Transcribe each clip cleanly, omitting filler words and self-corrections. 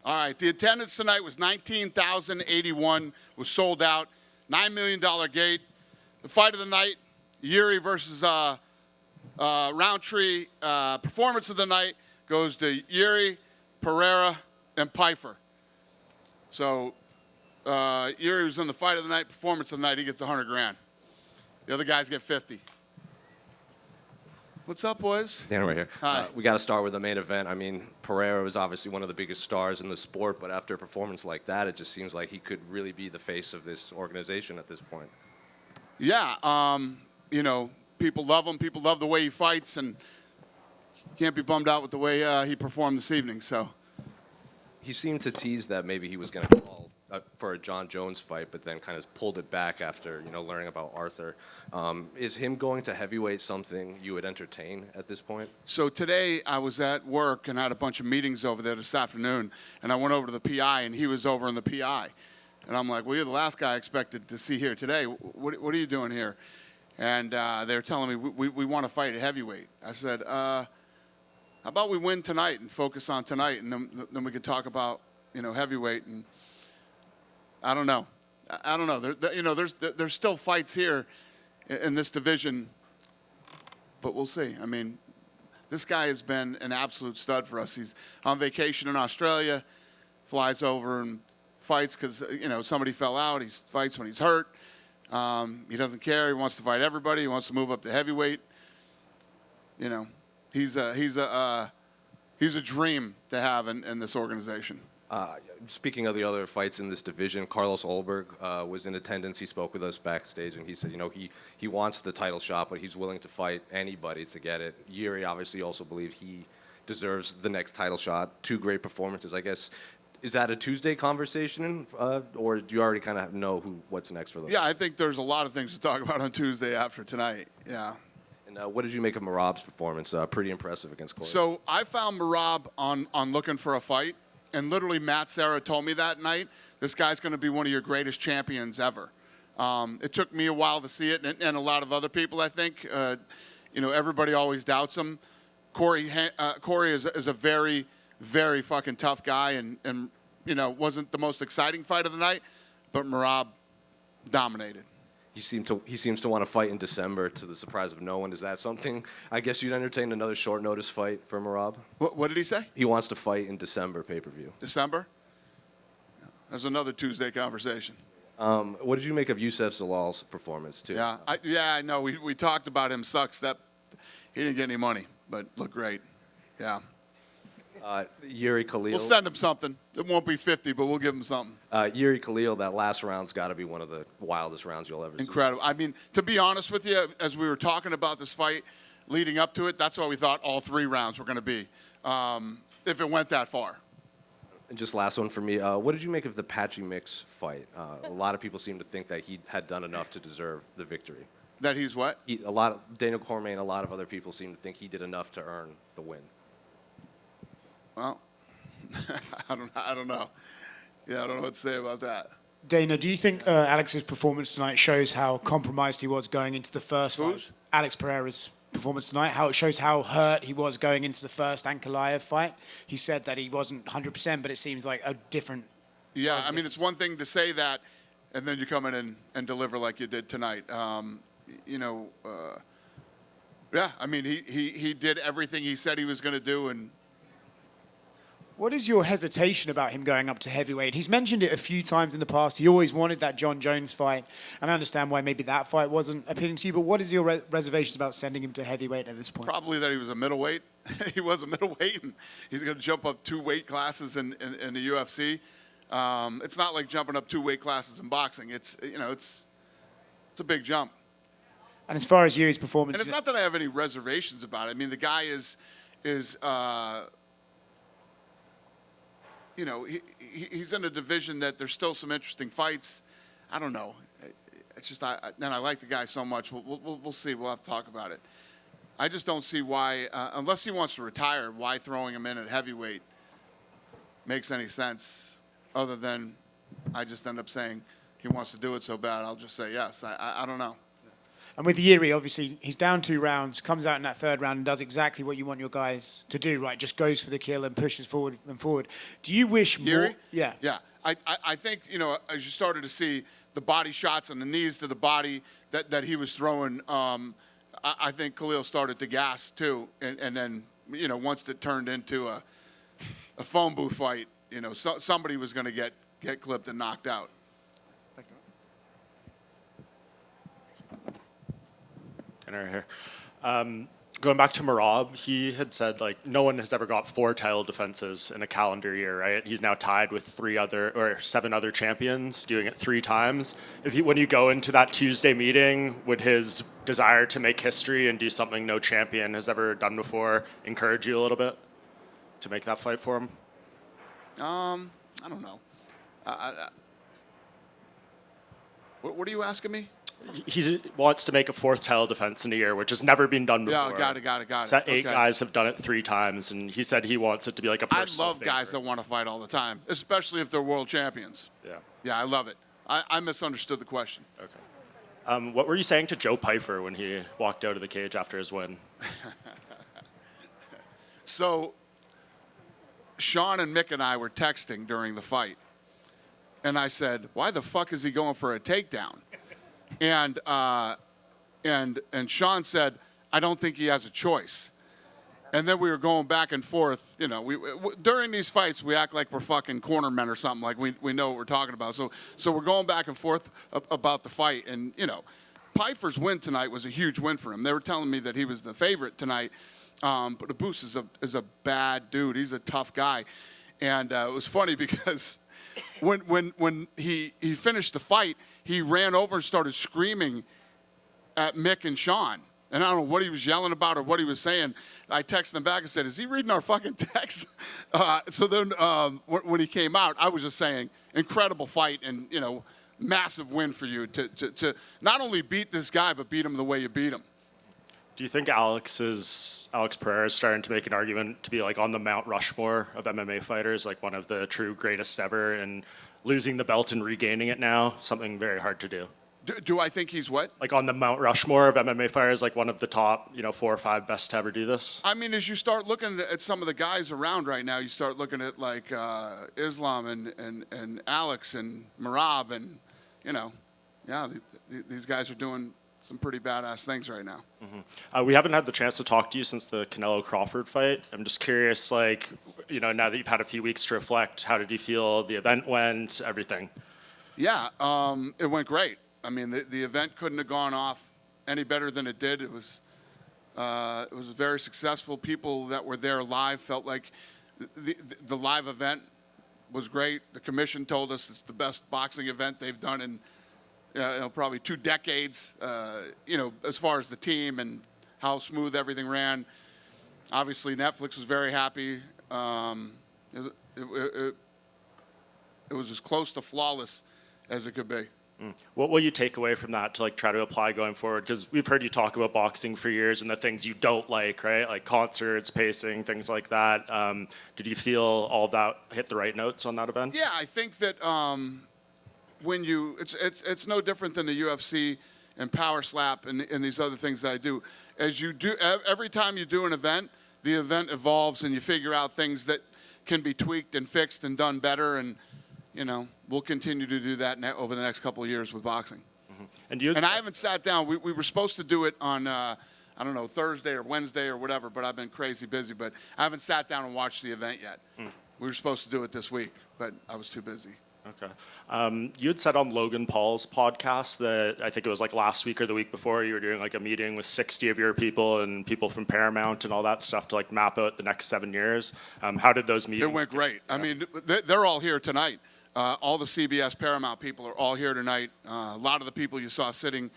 All right, the attendance tonight was 19,081, was sold out, $9 million gate. The fight of the night, Yuri versus Roundtree. Performance of the night goes to Yuri, Pereira, and Pyfer. So Yuri was in the fight of the night, performance of the night, he gets 100 grand. The other guys get 50. What's up, boys? Dan right here. Hi. We got to start with the main event. I mean, Pereira was obviously one of the biggest stars in the sport, but after a performance like that, it just seems like he could really be the face of this organization at this point. Yeah, you know, people love him. People love the way he fights, and can't be bummed out with the way he performed this evening. So He seemed to tease that maybe he was going to call for a John Jones fight, but then kind of pulled it back after, learning about Arthur. Is him going to heavyweight something you would entertain at this point? So today I was at work and I had a bunch of meetings over there this afternoon, and I went over to the PI, and he was over in the PI. And I'm like, well, you're the last guy I expected to see here today. What are you doing here? And they're telling me, we want to fight at heavyweight. I said, how about we win tonight and focus on tonight, and then we could talk about, heavyweight. And I don't know. I don't know. There's still fights here in this division, but we'll see. I mean, this guy has been an absolute stud for us. He's on vacation in Australia, flies over and fights because, somebody fell out. He fights when he's hurt. He doesn't care. He wants to fight everybody. He wants to move up to heavyweight. He's a dream to have in this organization. Speaking of the other fights in this division, Carlos Ulberg was in attendance. He spoke with us backstage, and he said, he wants the title shot, but he's willing to fight anybody to get it. Yuri obviously also believes he deserves the next title shot. Two great performances, I guess. Is that a Tuesday conversation, or do you already kind of know what's next for those? Yeah, I think there's a lot of things to talk about on Tuesday after tonight. Yeah. And what did you make of Merab's performance? Pretty impressive against Corey. So I found Merab on looking for a fight, and literally Matt Serra told me that night, this guy's going to be one of your greatest champions ever. It took me a while to see it, and a lot of other people, I think. Everybody always doubts him. Corey is a very, very fucking tough guy, and wasn't the most exciting fight of the night, but Merab dominated. He seems to want to fight in December, to the surprise of no one. Is that something? I guess you'd entertain another short notice fight for Merab? What did he say? He wants to fight in December pay-per-view. December? Yeah. There's another Tuesday conversation. What did you make of Youssef Zalal's performance too? Yeah, I know. We talked about him. Sucks that he didn't get any money, but looked great. Yeah. Yuri Khalil. We'll send him something. It won't be 50, but we'll give him something. Yuri Khalil, that last round's got to be one of the wildest rounds you'll ever see. Incredible. I mean, to be honest with you, as we were talking about this fight leading up to it, that's what we thought all three rounds were going to be, if it went that far. And just last one for me. What did you make of the Patchy Mix fight? A lot of people seem to think that he had done enough to deserve the victory. That he's what? Daniel Cormier and a lot of other people seem to think he did enough to earn the win. Well, I don't know. Yeah, I don't know what to say about that. Dana, do you think Alex's performance tonight shows how compromised he was going into the first fight? Alex Pereira's performance tonight, how it shows how hurt he was going into the first Ankalaev fight. He said that he wasn't 100%, but it seems like a different... Yeah, I mean, it's one thing to say that, and then you come in and deliver like you did tonight. Yeah, I mean, he did everything he said he was going to do, and... What is your hesitation about him going up to heavyweight? He's mentioned it a few times in the past. He always wanted that John Jones fight, and I understand why maybe that fight wasn't appealing to you, but what is your reservations about sending him to heavyweight at this point? Probably that he was a middleweight. He was a middleweight, and he's going to jump up 2 weight classes in the UFC. It's not like jumping up 2 weight classes in boxing. It's a big jump. And as far as Yuri's performance... And it's not that I have any reservations about it. I mean, the guy is he's in a division that there's still some interesting fights. I don't know. It's just I like the guy so much. We'll see. We'll have to talk about it. I just don't see why, unless he wants to retire, why throwing him in at heavyweight makes any sense. Other than I just end up saying he wants to do it so bad. I'll just say yes. I don't know. And with Yuri, obviously, he's down 2 rounds, comes out in that 3rd round and does exactly what you want your guys to do, right? Just goes for the kill and pushes forward and forward. Do you wish more? Yuri? Yeah. Yeah. I think, as you started to see the body shots and the knees to the body that he was throwing, I think Khalil started to gas too. And then, once it turned into a phone booth fight, somebody was going to get clipped and knocked out. Right here. Going back to Merab, he had said no one has ever got 4 title defenses in a calendar year, right? He's now tied with 7 other champions, doing it 3 times. When you go into that Tuesday meeting, would his desire to make history and do something no champion has ever done before encourage you a little bit to make that fight for him? I don't know. What are you asking me? He wants to make a 4th title defense in a year, which has never been done before. Yeah, got it. 8 Okay. guys have done it 3 times, and he said he wants it to be like a I personal love guys that favorite. want to fight all the time, especially if they're world champions. Yeah. Yeah, I love it. I misunderstood the question. Okay. What were you saying to Joe Pyfer when he walked out of the cage after his win? So, Sean and Mick and I were texting during the fight, and I said, "Why the fuck is he going for a takedown?" And Sean said, "I don't think he has a choice." And then we were going back and forth. During these fights, we act like we're fucking cornermen or something. Like we know what we're talking about. So we're going back and forth about the fight. And Pyfer's win tonight was a huge win for him. They were telling me that he was the favorite tonight. But Abus is a bad dude. He's a tough guy. And it was funny because when he finished the fight, he ran over and started screaming at Mick and Sean. And I don't know what he was yelling about or what he was saying. I texted him back and said, "Is he reading our fucking text?" So then when he came out, I was just saying, incredible fight and, massive win for you to not only beat this guy, but beat him the way you beat him. Do you think Alex Pereira is starting to make an argument to be on the Mount Rushmore of MMA fighters, one of the true greatest ever, and losing the belt and regaining it now, something very hard to do? Do I think he's what? On the Mount Rushmore of MMA fighters, one of the top, 4 or 5 best to ever do this? I mean, as you start looking at some of the guys around right now, you start looking at Islam and Alex and Merab and, these guys are doing some pretty badass things right now. Mm-hmm. We haven't had the chance to talk to you since the Canelo Crawford fight. I'm just curious, now that you've had a few weeks to reflect, how did you feel the event went, everything? Yeah, it went great. I mean, the event couldn't have gone off any better than it did. It was very successful. People that were there live felt like the live event was great. The commission told us it's the best boxing event they've done in probably 2 decades. As far as the team and how smooth everything ran. Obviously, Netflix was very happy. It was as close to flawless as it could be. What will you take away from that to try to apply going forward? Because we've heard you talk about boxing for years and the things you don't like, right? Like concerts, pacing, things like that. Did you feel all of that hit the right notes on that event? Yeah, I think that it's no different than the UFC and Power Slap and these other things that I do. As you do, every time you do an event, the event evolves and you figure out things that can be tweaked and fixed and done better. And we'll continue to do that over the next couple of years with boxing. Mm-hmm. And I haven't sat down. We were supposed to do it on, Thursday or Wednesday or whatever, but I've been crazy busy. But I haven't sat down and watched the event yet. We were supposed to do it this week, but I was too busy. Okay. You had said on Logan Paul's podcast that I think it was last week or the week before you were doing a meeting with 60 of your people and people from Paramount and all that stuff to map out the next 7 years. How did those meetings? It went great. I mean, they're all here tonight. All the CBS Paramount people are all here tonight. A lot of the people you saw sitting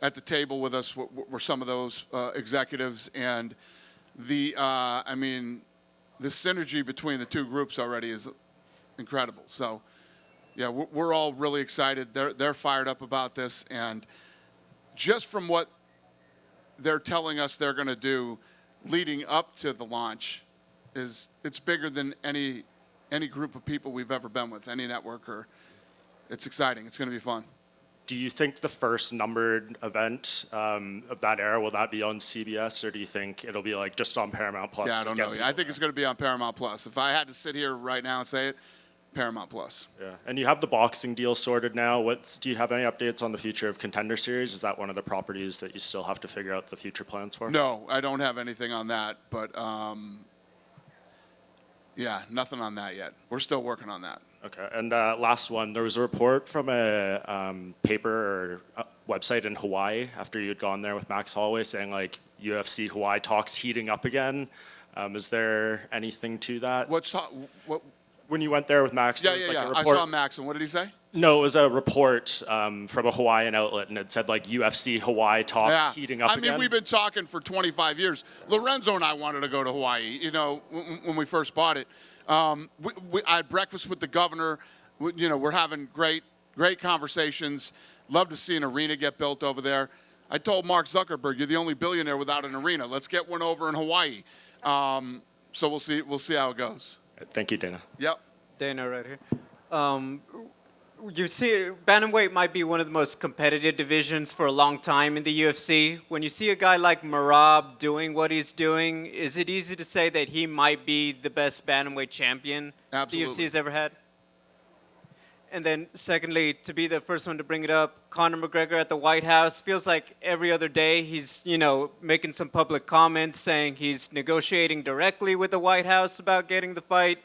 at the table with us were some of those executives. And the synergy between the two groups already is incredible. So, yeah, we're all really excited. They're fired up about this. And just from what they're telling us they're going to do leading up to the launch, it's bigger than any group of people we've ever been with, any network. It's exciting. It's going to be fun. Do you think the first numbered event of that era, will that be on CBS, or do you think it'll be like just on Paramount Plus? Yeah, I don't know. I think it's going to be on Paramount Plus. If I had to sit here right now and say it, Paramount Plus. Yeah, and you have the boxing deal sorted now. Do you have any updates on the future of Contender Series? Is that one of the properties that you still have to figure out the future plans for? No, I don't have anything on that, but yeah, nothing on that yet. We're still working on that. Okay, and last one. There was a report from a paper or website in Hawaii after you had gone there with Max Holloway saying like UFC Hawaii talks heating up again. Is there anything to that? What? When you went there with Max, Yeah, there was like a I report. saw Max, and what did he say? No, it was a report from a Hawaiian outlet, and it said like UFC Hawaii talks heating up again. I mean, we've been talking for 25 years. Lorenzo and I wanted to go to Hawaii, you know, when we first bought it. I had breakfast with the governor. You know, we're having great conversations. Love to see an arena get built over there. I told Mark Zuckerberg, you're the only billionaire without an arena. Let's get one over in Hawaii. So we'll see how it goes. Thank you, Dana. Yep. Dana right here. You see, bantamweight might be one of the most competitive divisions for a long time in the UFC. When you see a guy like Merab doing what he's doing, is it easy to say that he might be the best bantamweight champion Absolutely. the UFC has ever had? And then secondly, to be the first one to bring it up, Conor McGregor at the White House, feels like every other day he's, you know, making some public comments saying he's negotiating directly with the White House about getting the fight.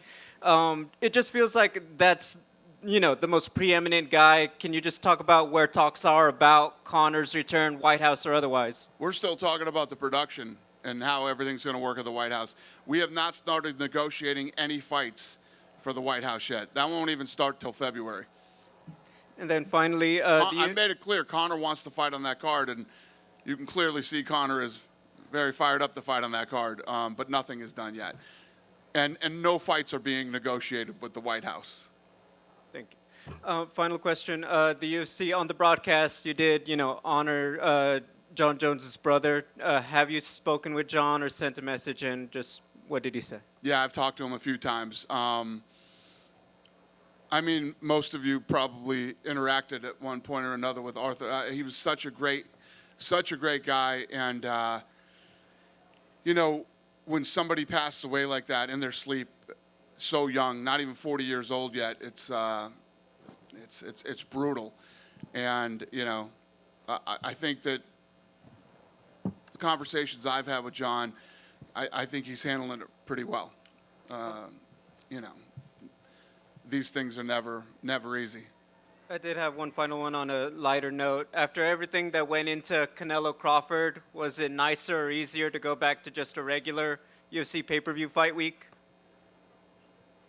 It just feels like that's, you know, the most preeminent guy. Can you just talk about where talks are about Conor's return, White House or otherwise? We're still talking about the production and how everything's going to work at the White House. We have not started negotiating any fights for the White House yet. That won't even start till February. And then finally, I made it clear Conor wants to fight on that card, and you can clearly see Conor is very fired up to fight on that card, but nothing is done yet. And no fights are being negotiated with the White House. Thank you. Final question. The UFC, on the broadcast, you did, you know, honor John Jones's brother. Have you spoken with John or sent a message, and just what did he say? Yeah, I've talked to him a few times. I mean, most of you probably interacted at one point or another with Arthur. He was such a great guy. And, you know, when somebody passes away like that in their sleep, so young, not even 40 years old yet, it's brutal. And, you know, I think that the conversations I've had with John, I think he's handling it pretty well. You know, these things are never easy. I did have one final one on a lighter note. After everything that went into Canelo Crawford, was it nicer or easier to go back to just a regular UFC pay-per-view fight week?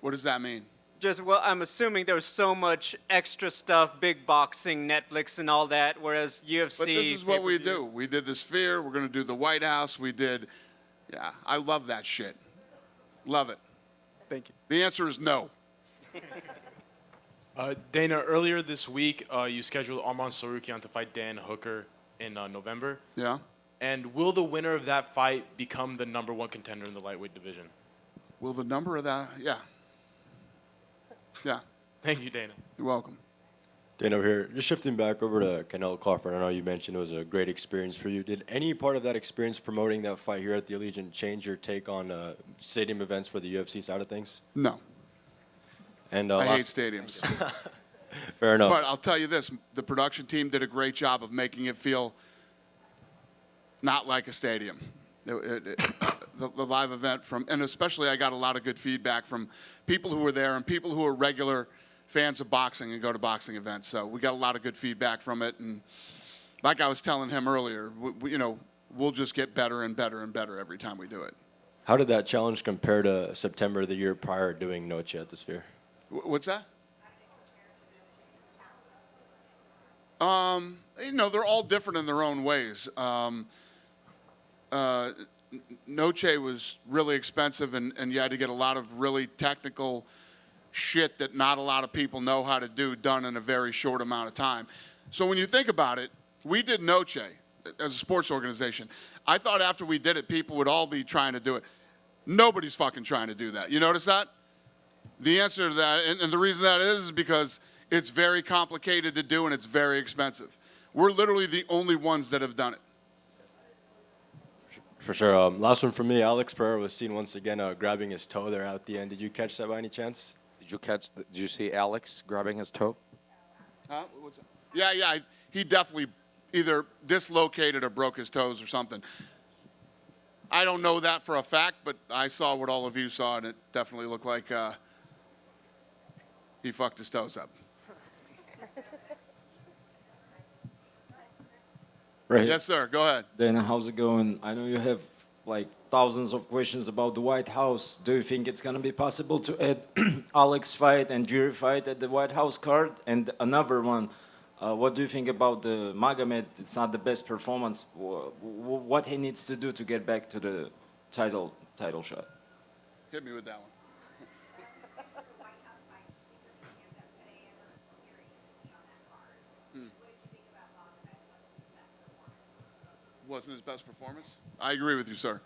What does that mean? Just, well, I'm assuming there was so much extra stuff, big boxing, Netflix, and all that, whereas UFC. But this is what we pay-per-view- do. We did the Sphere. We're going to do the White House. Yeah, I love that shit. Love it. Thank you. The answer is no. Dana, earlier this week, you scheduled Arman Sarukian to fight Dan Hooker in November. Yeah? And will the winner of that fight become the #1 contender in the lightweight division? Will the number of that? Yeah. Yeah. Thank you, Dana. You're welcome. Dan over here. Just shifting back over to Canelo Crawford. I know you mentioned it was a great experience for you. Did any part of that experience promoting that fight here at the Allegiant change your take on stadium events for the UFC side of things? No. And I hate stadiums. Fair enough. But I'll tell you this. The production team did a great job of making it feel not like a stadium. The live event and especially I got a lot of good feedback from people who were there and people who are regular fans of boxing and go to boxing events. So we got a lot of good feedback from it. And like I was telling him earlier, you know, we'll just get better and better and better every time we do it. How did that challenge compare to September the year prior doing Noche at the Sphere? What's that? You know, they're all different in their own ways. Noche was really expensive, and you had to get a lot of really technical shit that not a lot of people know how to do done in a very short amount of time. So when you think about it, we did Noche as a sports organization. I thought after we did it, people would all be trying to do it. Nobody's fucking trying to do that. You notice that? The answer to that, and the reason that is because It's very complicated to do, and it's very expensive. We're literally the only ones that have done it. For sure. Last one for me. Alex Pereira was seen once again grabbing his toe there at the end. Did you catch that by any chance? Did you see Alex grabbing his toe? Huh? What's that? Yeah. He definitely either dislocated or broke his toes or something. I don't know that for a fact, but I saw what all of you saw, and it definitely looked like he fucked his toes up. Right. Yes, sir. Go ahead. Dana, how's it going? I know you have like thousands of questions about the White House. Do you think it's going to be possible to add Alex fight and jury fight at the White House card? And another one, what do you think about the Magomed? It's not the best performance. What he needs to do to get back to the title shot? Hit me with that one. Wasn't his best performance? I agree with you, sir.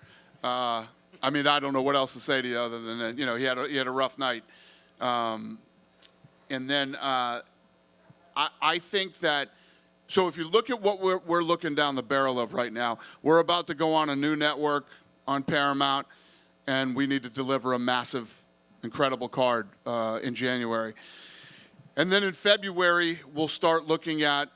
I mean, I don't know what else to say to you other than that, he had a rough night. And then I think that, so if you look at what we're looking down the barrel of right now, we're about to go on a new network on Paramount, and we need to deliver a massive, incredible card in January. And then in February, we'll start looking at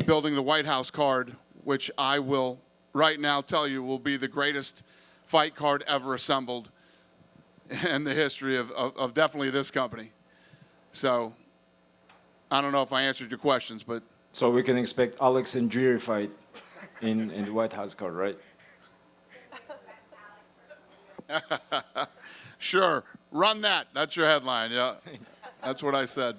building the White House card, which I will right now tell you will be the greatest fight card ever assembled in the history of definitely this company. So I don't know if I answered your questions, but. So we can expect Alex and jury fight in the White House card, right? Sure. Run that. That's your headline, yeah. That's what I said.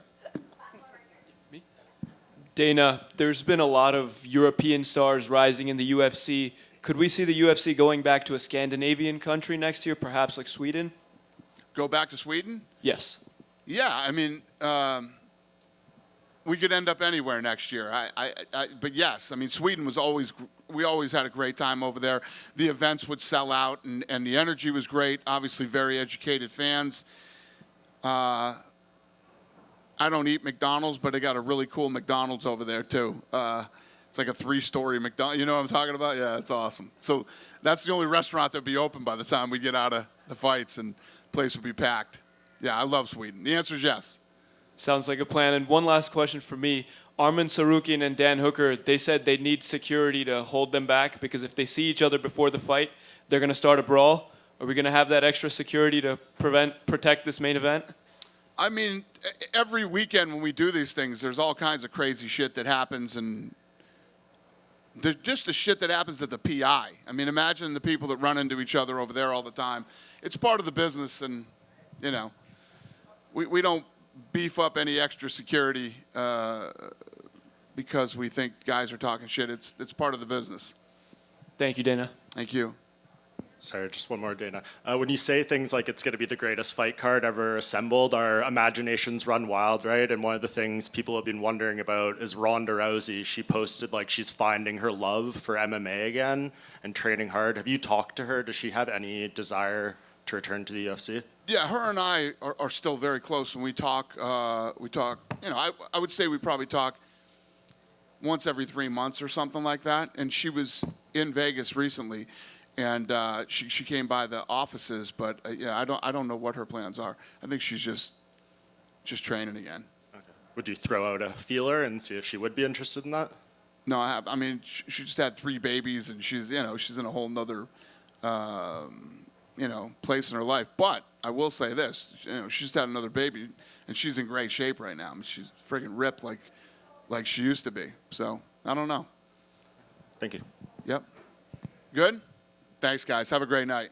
Dana, there's been a lot of European stars rising in the UFC. Could we see the UFC going back to a Scandinavian country next year, perhaps like Sweden? Go back to Sweden? Yes. Yeah, I mean, we could end up anywhere next year. But yes, I mean, Sweden was we always had a great time over there. The events would sell out, and the energy was great. Obviously, very educated fans. I don't eat McDonald's, but they got a really cool McDonald's over there, too. It's like a 3-story McDonald's. You know what I'm talking about? Yeah, it's awesome. So that's the only restaurant that would be open by the time we get out of the fights, and the place would be packed. Yeah, I love Sweden. The answer is yes. Sounds like a plan. And one last question for me. Arman Sarukian and Dan Hooker, they said they need security to hold them back because if they see each other before the fight, they're going to start a brawl. Are we going to have that extra security to protect this main event? I mean, every weekend when we do these things, there's all kinds of crazy shit that happens, and there's just the shit that happens at the PI. I mean, imagine the people that run into each other over there all the time. It's part of the business, and, we don't beef up any extra security because we think guys are talking shit. It's part of the business. Thank you, Dana. Thank you. Sorry, just one more, Dana. When you say things like it's going to be the greatest fight card ever assembled, our imaginations run wild, right? And one of the things people have been wondering about is Ronda Rousey. She posted like she's finding her love for MMA again and training hard. Have you talked to her? Does she have any desire to return to the UFC? Yeah, her and I are still very close, and we talk. I would say we probably talk once every 3 months or something like that. And she was in Vegas recently. And she came by the offices, but I don't know what her plans are. I think she's just training again. Okay. Would you throw out a feeler and see if she would be interested in that? No, I mean, she just had 3 babies, and she's in a whole nother place in her life. But I will say this, she just had another baby, and she's in great shape right now. I mean, she's friggin' ripped like she used to be. So I don't know. Thank you. Yep. Good. Thanks, guys. Have a great night.